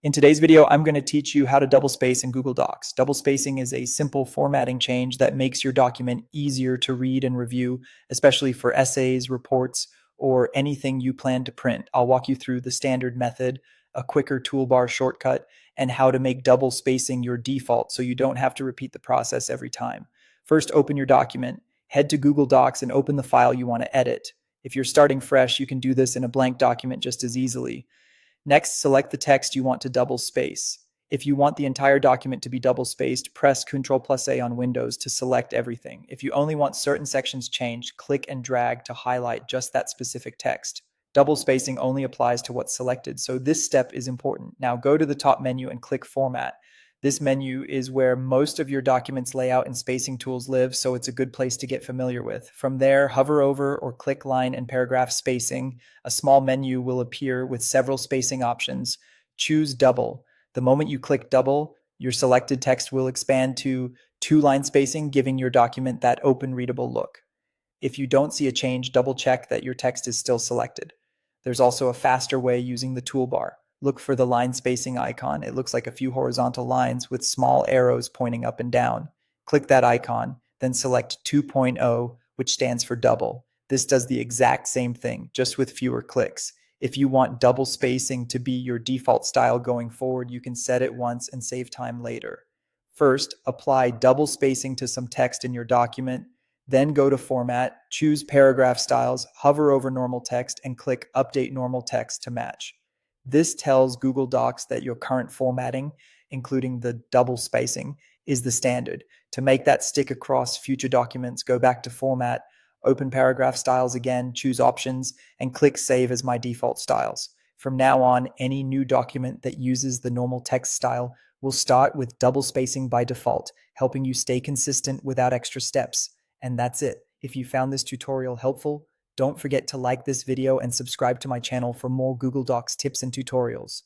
In today's video, I'm going to teach you how to double space in Google Docs. Double spacing is a simple formatting change that makes your document easier to read and review, especially for essays, reports, or anything you plan to print. I'll walk you through the standard method, a quicker toolbar shortcut, and how to make double spacing your default so you don't have to repeat the process every time. First, open your document, head to Google Docs, and open the file you want to edit. If you're starting fresh, you can do this in a blank document just as easily. Next, select the text you want to double space. If you want the entire document to be double spaced, press Ctrl+A on Windows to select everything. If you only want certain sections changed, click and drag to highlight just that specific text. Double spacing only applies to what's selected, so this step is important. Now go to the top menu and click Format. This menu is where most of your document's layout and spacing tools live, so it's a good place to get familiar with. From there, hover over or click line and paragraph spacing. A small menu will appear with several spacing options. Choose double. The moment you click double, your selected text will expand to 2-line spacing, giving your document that open readable look. If you don't see a change, double check that your text is still selected. There's also a faster way using the toolbar. Look for the line spacing icon. It looks like a few horizontal lines with small arrows pointing up and down. Click that icon, then select 2.0, which stands for double. This does the exact same thing, just with fewer clicks. If you want double spacing to be your default style going forward, you can set it once and save time later. First, apply double spacing to some text in your document. Then go to Format, choose Paragraph Styles, hover over normal text, and click Update Normal Text to match. This tells Google Docs that your current formatting, including the double spacing, is the standard. To make that stick across future documents, go back to Format, open Paragraph Styles again, choose Options, and click Save as my default styles. From now on, any new document that uses the normal text style will start with double spacing by default, helping you stay consistent without extra steps. And that's it. If you found this tutorial helpful, don't forget to like this video and subscribe to my channel for more Google Docs tips and tutorials.